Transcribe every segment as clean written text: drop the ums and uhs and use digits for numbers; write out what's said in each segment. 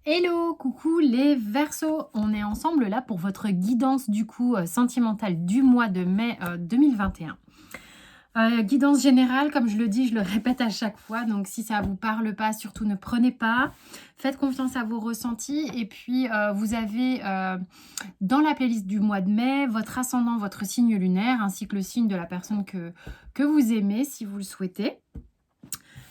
Hello, coucou les Verseaux, on est ensemble là pour votre guidance du coup sentimentale du mois de mai 2021. Guidance générale, comme je le dis, je le répète à chaque fois, donc si ça vous parle pas, surtout ne prenez pas. Faites confiance à vos ressentis et puis vous avez dans la playlist du mois de mai votre ascendant, votre signe lunaire, ainsi que le signe de la personne que vous aimez si vous le souhaitez.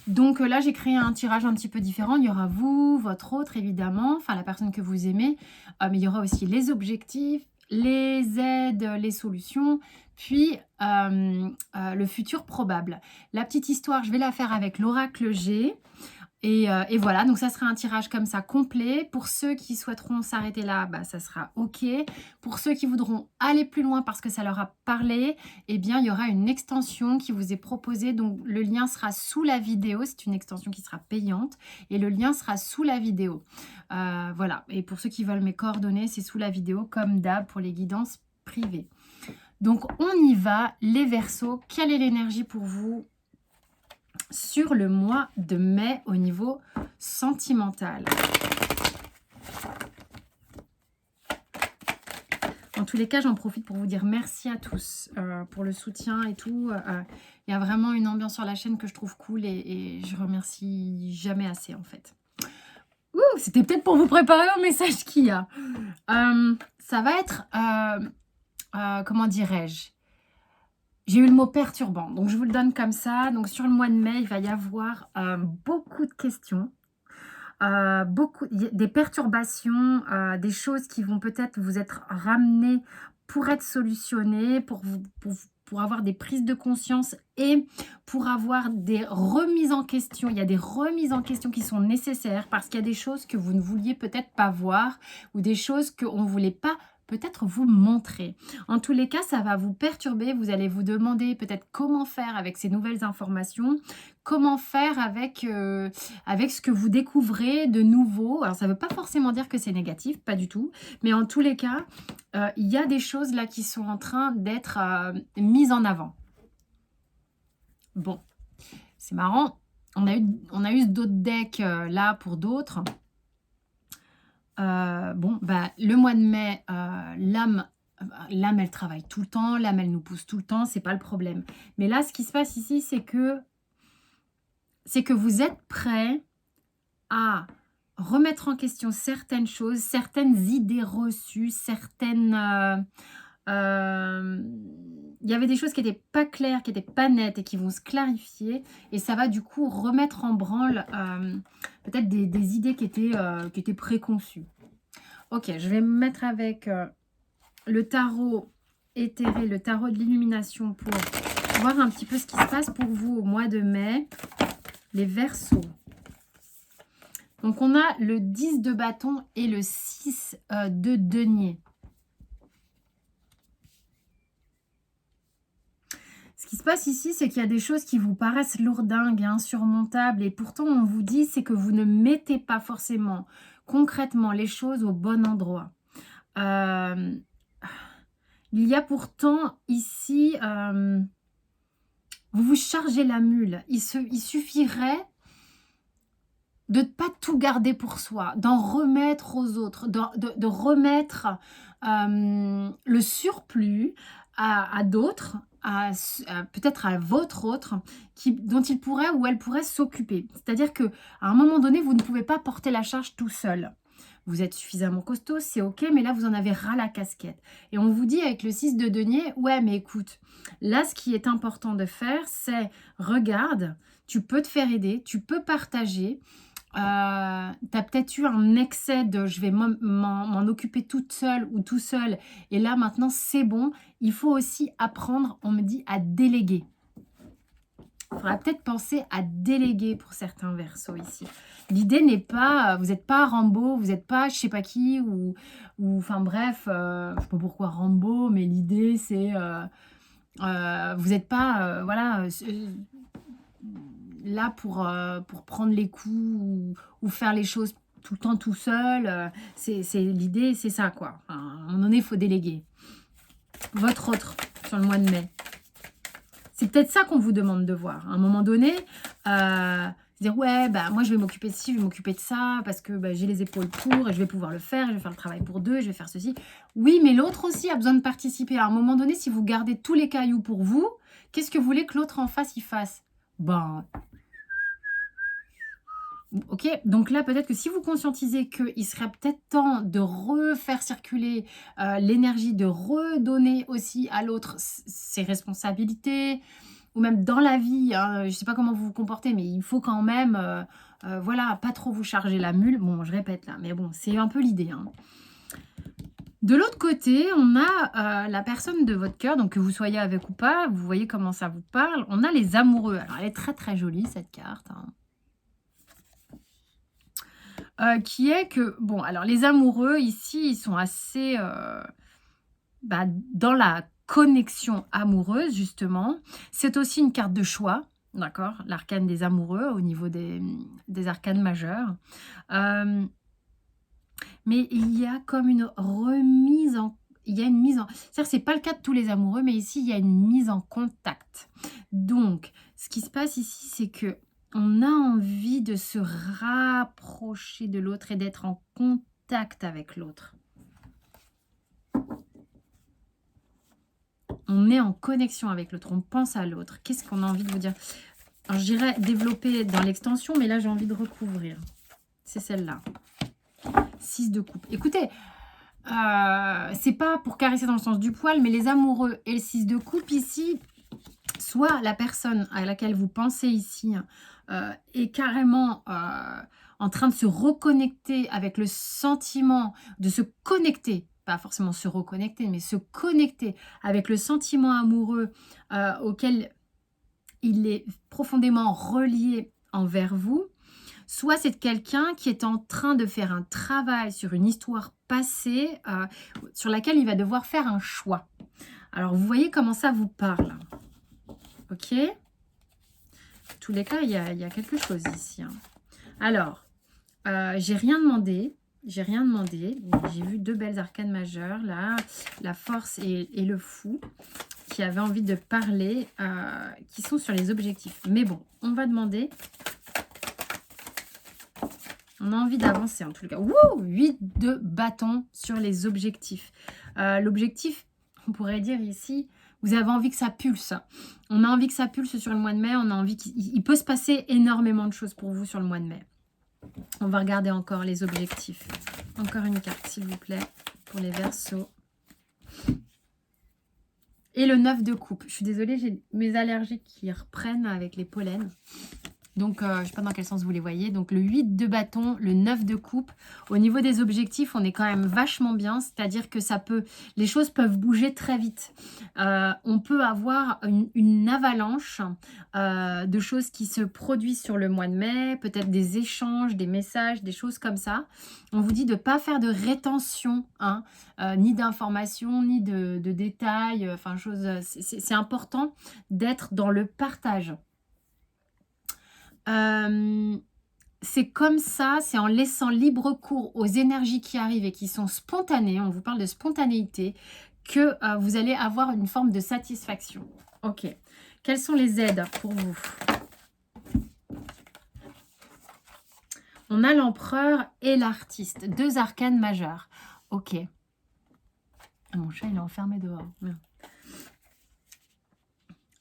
Donc là, j'ai créé un tirage un petit peu différent. Il y aura vous, votre autre évidemment, enfin la personne que vous aimez, mais il y aura aussi les objectifs, les aides, les solutions, puis le futur probable. La petite histoire, je vais la faire avec l'oracle G. Et voilà, donc ça sera un tirage comme ça complet. Pour ceux qui souhaiteront s'arrêter là, bah, ça sera OK. Pour ceux qui voudront aller plus loin parce que ça leur a parlé, eh bien, il y aura une extension qui vous est proposée. Donc, le lien sera sous la vidéo. C'est une extension qui sera payante et le lien sera sous la vidéo. Voilà, et pour ceux qui veulent mes coordonnées, c'est sous la vidéo comme d'hab pour les guidances privées. Donc, on y va, les Verseaux. Quelle est l'énergie pour vous sur le mois de mai au niveau sentimental? En tous les cas, j'en profite pour vous dire merci à tous pour le soutien et tout. Il y a vraiment une ambiance sur la chaîne que je trouve cool et je remercie jamais assez en fait. C'était peut-être pour vous préparer au message qu'il y a. Ça va être, comment dirais-je? J'ai eu le mot perturbant, donc je vous le donne comme ça. Donc sur le mois de mai, il va y avoir beaucoup de questions, des perturbations, des choses qui vont peut-être vous être ramenées pour être solutionnées, pour avoir des prises de conscience et pour avoir des remises en question. Il y a des remises en question qui sont nécessaires parce qu'il y a des choses que vous ne vouliez peut-être pas voir ou des choses qu'on ne voulait pas peut-être vous montrer. En tous les cas, ça va vous perturber. Vous allez vous demander peut-être comment faire avec ces nouvelles informations, comment faire avec ce que vous découvrez de nouveau. Alors, ça ne veut pas forcément dire que c'est négatif, pas du tout. Mais en tous les cas, il y a des choses là qui sont en train d'être mises en avant. Bon, c'est marrant. On a eu d'autres decks là pour d'autres. Bon, bah, le mois de mai, l'âme, elle travaille tout le temps, l'âme, elle nous pousse tout le temps, c'est pas le problème. Mais là, ce qui se passe ici, c'est que vous êtes prêts à remettre en question certaines choses, certaines idées reçues, il y avait des choses qui n'étaient pas claires, qui n'étaient pas nettes et qui vont se clarifier. Et ça va du coup remettre en branle peut-être des idées qui étaient préconçues. Ok, je vais me mettre avec le tarot éthéré, le tarot de l'illumination pour voir un petit peu ce qui se passe pour vous au mois de mai. Les Verseaux. Donc, on a le 10 de bâton et le 6 de denier. Ce qui se passe ici, c'est qu'il y a des choses qui vous paraissent lourdingues, insurmontables, et pourtant on vous dit c'est que vous ne mettez pas forcément concrètement les choses au bon endroit. Il y a pourtant ici, vous vous chargez la mule. Il suffirait de ne pas tout garder pour soi, d'en remettre aux autres, de remettre le surplus à d'autres, peut-être à votre autre, dont il pourrait ou elle pourrait s'occuper. C'est-à-dire qu'à un moment donné, vous ne pouvez pas porter la charge tout seul. Vous êtes suffisamment costaud, c'est ok, mais là, vous en avez ras la casquette. Et on vous dit avec le 6 de denier, ouais, mais écoute, là, ce qui est important de faire, c'est, regarde, tu peux te faire aider, tu peux partager. Tu as peut-être eu un excès de je vais m'en occuper toute seule ou tout seul et là maintenant c'est bon, il faut aussi apprendre, on me dit, à déléguer. Il faudra peut-être penser à déléguer pour certains Verseaux ici. L'idée n'est pas, vous n'êtes pas Rambo, vous n'êtes pas je sais pas qui ou enfin bref, je sais pas pourquoi Rambo, mais l'idée c'est vous n'êtes pas voilà là pour prendre les coups ou faire les choses tout le temps tout seul. C'est l'idée, c'est ça quoi. Enfin, à un moment donné, il faut déléguer. Votre autre sur le mois de mai. C'est peut-être ça qu'on vous demande de voir. À un moment donné, Dire: «Ouais, bah, moi, je vais m'occuper de ci, je vais m'occuper de ça parce que, bah, j'ai les épaules pour et je vais pouvoir le faire, je vais faire le travail pour 2, je vais faire ceci». Oui, mais l'autre aussi a besoin de participer. À un moment donné, si vous gardez tous les cailloux pour vous, qu'est-ce que vous voulez que l'autre en face, il fasse? Ben, OK, donc là, peut-être que si vous conscientisez qu'il serait peut-être temps de refaire circuler, l'énergie, de redonner aussi à l'autre ses responsabilités ou même dans la vie, hein, je ne sais pas comment vous vous comportez, mais il faut quand même, voilà, pas trop vous charger la mule. Bon, je répète là, mais bon, c'est un peu l'idée, hein. De l'autre côté, on a, la personne de votre cœur, donc que vous soyez avec ou pas, vous voyez comment ça vous parle. On a les amoureux. Alors elle est très, très jolie cette carte, hein. Qui est que bon, alors les amoureux ici, ils sont assez, bah, dans la connexion amoureuse justement. C'est aussi une carte de choix, d'accord? L'arcane des amoureux au niveau des arcanes majeurs. Hem, mais il y a comme une remise en il y a une mise en c'est-à-dire c'est pas le cas de tous les amoureux, mais ici il y a une mise en contact. Donc ce qui se passe ici, c'est que on a envie de se rapprocher de l'autre et d'être en contact avec l'autre. On est en connexion avec l'autre, on pense à l'autre. Qu'est-ce qu'on a envie de vous dire? Alors, je dirais développer dans l'extension, mais là, j'ai envie de recouvrir. C'est celle-là. 6 de coupe. Écoutez, c'est pas pour caresser dans le sens du poil, mais les amoureux et le 6 de coupe ici, soit la personne à laquelle vous pensez ici est carrément en train de se reconnecter avec le sentiment de se connecter, pas forcément se reconnecter, mais se connecter avec le sentiment amoureux auquel il est profondément relié envers vous. Soit c'est quelqu'un qui est en train de faire un travail sur une histoire passée sur laquelle il va devoir faire un choix. Alors, vous voyez comment ça vous parle. OK? Tous les cas, il y a quelque chose ici, hein. Alors, j'ai rien demandé. J'ai rien demandé. J'ai vu 2 belles arcanes majeures, là. La force et le fou, qui avaient envie de parler, qui sont sur les objectifs. Mais bon, on va demander. On a envie d'avancer, en tout cas. Wouh! 8 de bâtons sur les objectifs. L'objectif, on pourrait dire ici, vous avez envie que ça pulse. On a envie que ça pulse sur le mois de mai. On a envie qu'il peut se passer énormément de choses pour vous sur le mois de mai. On va regarder encore les objectifs. Encore une carte, s'il vous plaît, pour les Verseaux. Et le 9 de coupe. Je suis désolée, j'ai mes allergies qui reprennent avec les pollens. Donc, je ne sais pas dans quel sens vous les voyez. Donc, le 8 de bâton, le 9 de coupe. Au niveau des objectifs, on est quand même vachement bien. C'est-à-dire que les choses peuvent bouger très vite. On peut avoir une avalanche de choses qui se produisent sur le mois de mai. Peut-être des échanges, des messages, des choses comme ça. On vous dit de ne pas faire de rétention, hein, ni d'informations, ni de détails. Enfin, c'est important d'être dans le partage. C'est comme ça, c'est en laissant libre cours aux énergies qui arrivent et qui sont spontanées, on vous parle de spontanéité, que vous allez avoir une forme de satisfaction. Ok. Quelles sont les aides pour vous? On a l'empereur et l'artiste, 2 arcanes majeures. Ok. Ah, mon chat, il est enfermé dehors. Merde.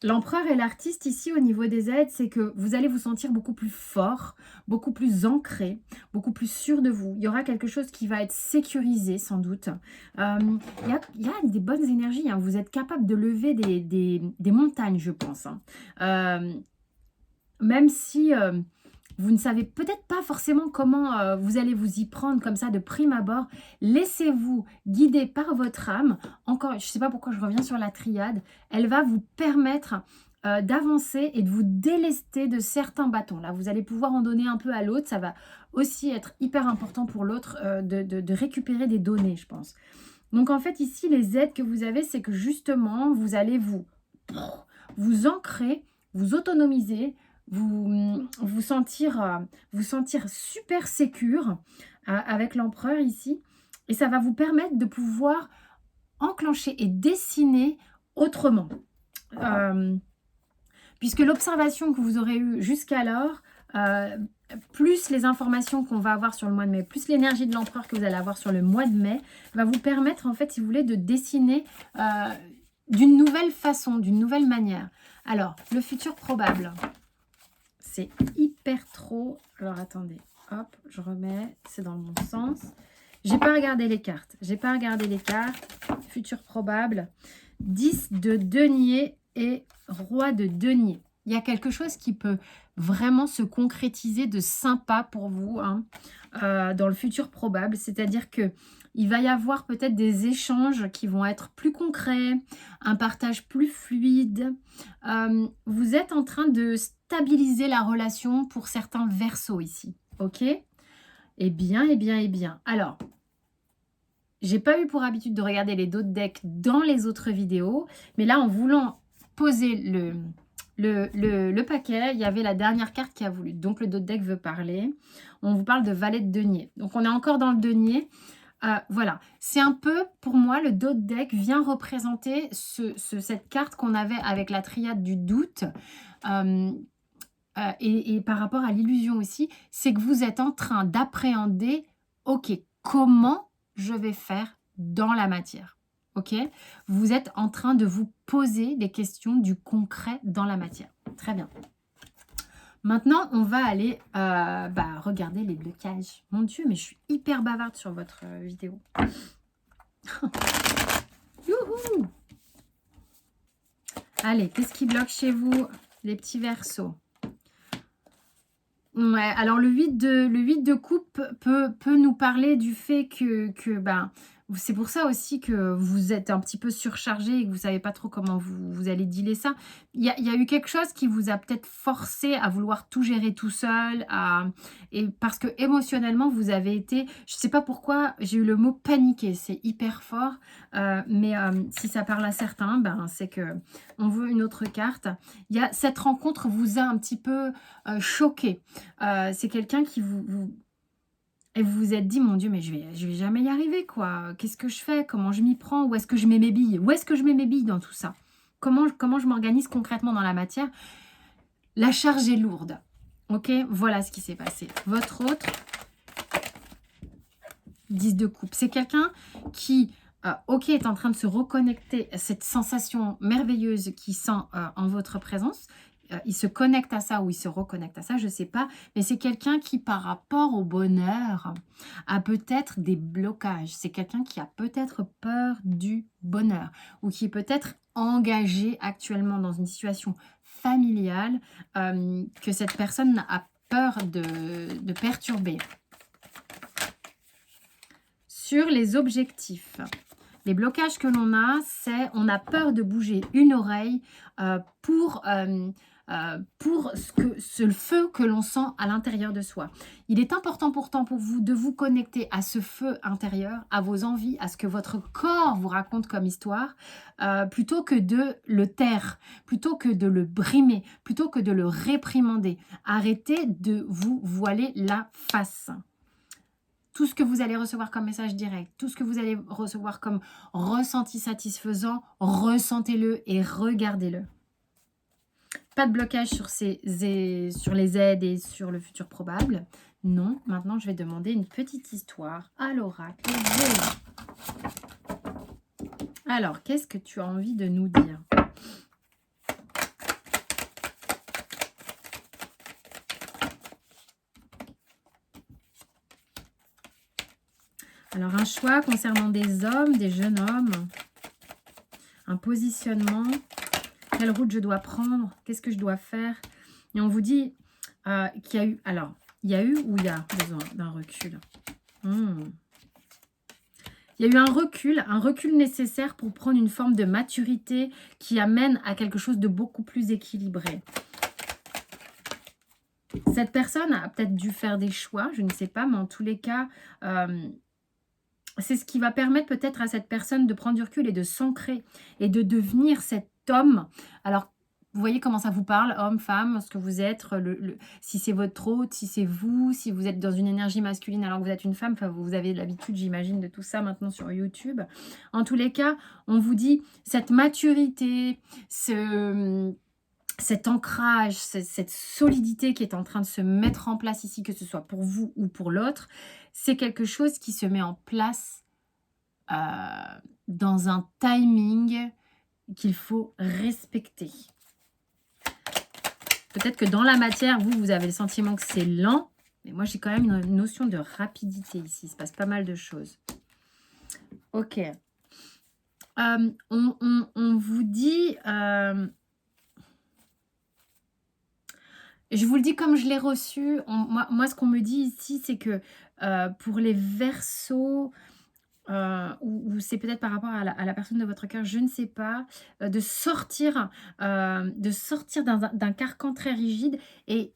L'empereur et l'artiste ici au niveau des aides, c'est que vous allez vous sentir beaucoup plus fort, beaucoup plus ancré, beaucoup plus sûr de vous. Il y aura quelque chose qui va être sécurisé sans doute. Il y a des bonnes énergies, hein. Vous êtes capable de lever des montagnes, je pense, hein. Même si vous ne savez peut-être pas forcément comment vous allez vous y prendre comme ça de prime abord, laissez-vous guider par votre âme. Encore, je ne sais pas pourquoi je reviens sur la triade. Elle va vous permettre d'avancer et de vous délester de certains bâtons. Là, vous allez pouvoir en donner un peu à l'autre. Ça va aussi être hyper important pour l'autre de récupérer des données, je pense. Donc, en fait, ici, les aides que vous avez, c'est que justement, vous allez vous ancrer, vous autonomiser, vous sentir super sécure avec l'empereur ici. Et ça va vous permettre de pouvoir enclencher et dessiner autrement. Puisque l'observation que vous aurez eue jusqu'alors plus les informations qu'on va avoir sur le mois de mai, plus l'énergie de l'empereur que vous allez avoir sur le mois de mai, va vous permettre, en fait, si vous voulez, de dessiner d'une nouvelle façon, d'une nouvelle manière. Alors, le futur probable, c'est hyper trop... Alors, attendez, hop, je remets, c'est dans le bon sens. J'ai pas regardé les cartes, futur probable, 10 de denier et roi de denier. Il y a quelque chose qui peut vraiment se concrétiser de sympa pour vous hein, dans le futur probable. C'est-à-dire que il va y avoir peut-être des échanges qui vont être plus concrets, un partage plus fluide. Vous êtes en train de stabiliser la relation pour certains verseaux ici. Ok? Eh bien. Alors, j'ai pas eu pour habitude de regarder les d'autres decks dans les autres vidéos, mais là, en voulant poser le paquet, il y avait la dernière carte qui a voulu. Donc, le d'autres deck veut parler. On vous parle de valet de denier. Donc, on est encore dans le denier. Voilà. C'est un peu, pour moi, le d'autres deck vient représenter cette carte qu'on avait avec la triade du doute. Et par rapport à l'illusion aussi, c'est que vous êtes en train d'appréhender, ok, comment je vais faire dans la matière. Ok, vous êtes en train de vous poser des questions du concret dans la matière. Très bien. Maintenant, on va aller regarder les blocages. Mon Dieu, mais je suis hyper bavarde sur votre vidéo. Youhou! Allez, qu'est-ce qui bloque chez vous, les petits verseaux? Ouais, alors le 8 de coupe peut nous parler du fait que c'est pour ça aussi que vous êtes un petit peu surchargé et que vous ne savez pas trop comment vous allez dealer ça. Il y a eu quelque chose qui vous a peut-être forcé à vouloir tout gérer tout seul, et parce que émotionnellement, vous avez été, je ne sais pas pourquoi, j'ai eu le mot paniquer, c'est hyper fort, mais si ça parle à certains, c'est que on veut une autre carte. Cette rencontre vous a un petit peu choqué. C'est quelqu'un qui et vous vous êtes dit, mon Dieu, mais je vais jamais y arriver, quoi. Qu'est-ce que je fais? Comment je m'y prends? Où est-ce que je mets mes billes? Où est-ce que je mets mes billes dans tout ça? Comment je m'organise concrètement dans la matière? La charge est lourde. Ok, voilà ce qui s'est passé. Votre autre, 10 de coupe. C'est quelqu'un qui, est en train de se reconnecter à cette sensation merveilleuse qu'il sent en votre présence. Il se connecte à ça ou il se reconnecte à ça, je ne sais pas. Mais c'est quelqu'un qui, par rapport au bonheur, a peut-être des blocages. C'est quelqu'un qui a peut-être peur du bonheur ou qui est peut-être engagé actuellement dans une situation familiale que cette personne a peur de perturber. Sur les objectifs, les blocages que l'on a, c'est on a peur de bouger une oreille pour le feu que l'on sent à l'intérieur de soi. Il est important pourtant pour vous de vous connecter à ce feu intérieur, à vos envies, à ce que votre corps vous raconte comme histoire, plutôt que de le taire, plutôt que de le brimer, plutôt que de le réprimander. Arrêtez de vous voiler la face. Tout ce que vous allez recevoir comme message direct, tout ce que vous allez recevoir comme ressenti satisfaisant, ressentez-le et regardez-le. Pas de blocage sur les aides et sur le futur probable. Non, maintenant je vais demander une petite histoire à l'oracle. Alors, qu'est-ce que tu as envie de nous dire ? Alors, un choix concernant des hommes, des jeunes hommes, un positionnement, quelle route je dois prendre, qu'est-ce que je dois faire. Et on vous dit qu'il y a eu, alors, il y a eu ou il y a besoin d'un recul. Il y a eu un recul nécessaire pour prendre une forme de maturité qui amène à quelque chose de beaucoup plus équilibré. Cette personne a peut-être dû faire des choix, je ne sais pas, mais en tous les cas... c'est ce qui va permettre peut-être à cette personne de prendre du recul et de s'ancrer et de devenir cet homme. Alors, vous voyez comment ça vous parle, homme, femme, ce que vous êtes, si c'est votre hôte, si c'est vous, si vous êtes dans une énergie masculine alors que vous êtes une femme. Enfin, vous avez l'habitude, j'imagine, de tout ça maintenant sur YouTube. En tous les cas, on vous dit cette maturité, cet ancrage, cette solidité qui est en train de se mettre en place ici, que ce soit pour vous ou pour l'autre, c'est quelque chose qui se met en place euh, dans un timing qu'il faut respecter. Peut-être que dans la matière, vous avez le sentiment que c'est lent, mais moi j'ai quand même une notion de rapidité ici. Il se passe pas mal de choses. Ok. On vous dit... je vous le dis comme je l'ai reçu. Moi, ce qu'on me dit ici, c'est que pour les Verseaux, ou c'est peut-être par rapport à la personne de votre cœur, je ne sais pas, de sortir d'un carcan très rigide et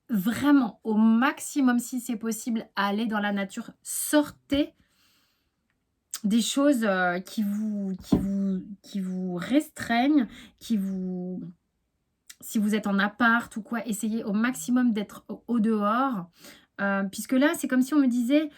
vraiment au maximum, si c'est possible, aller dans la nature. Sortez des choses qui vous restreignent, si vous êtes en appart ou quoi, essayez au maximum d'être au dehors. Puisque là, c'est comme si on me disait,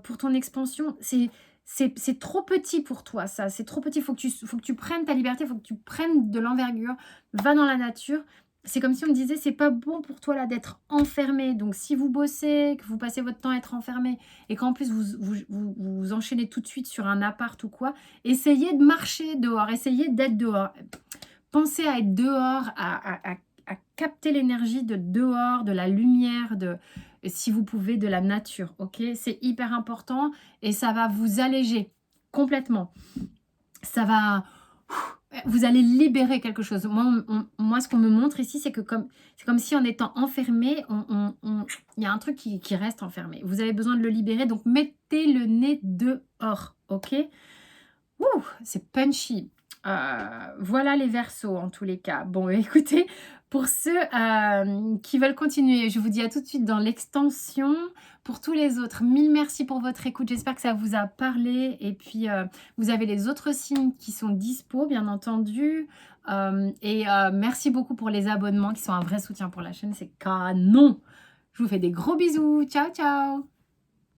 pour ton expansion, c'est trop petit pour toi, ça. C'est trop petit. Faut que tu prennes ta liberté, faut que tu prennes de l'envergure. Va dans la nature. C'est comme si on me disait, c'est pas bon pour toi là d'être enfermé. Donc, si vous bossez, que vous passez votre temps à être enfermé et qu'en plus vous enchaînez tout de suite sur un appart ou quoi, essayez de marcher dehors, essayez d'être dehors. Pensez à être dehors, à capter l'énergie de dehors, de la lumière, si vous pouvez, de la nature. Ok, c'est hyper important et ça va vous alléger complètement. Ça va... Vous allez libérer quelque chose. Moi ce qu'on me montre ici, c'est comme si en étant enfermé, il y a un truc qui reste enfermé. Vous avez besoin de le libérer, donc mettez le nez dehors. Ok. Ouh, c'est punchy. Voilà les Verseaux en tous les cas. Bon, écoutez, pour ceux qui veulent continuer, je vous dis à tout de suite dans l'extension. Pour tous les autres, mille merci pour votre écoute. J'espère que ça vous a parlé. Et puis, vous avez les autres signes qui sont dispo, bien entendu. Merci beaucoup pour les abonnements qui sont un vrai soutien pour la chaîne. C'est canon. Je vous fais des gros bisous. Ciao, ciao.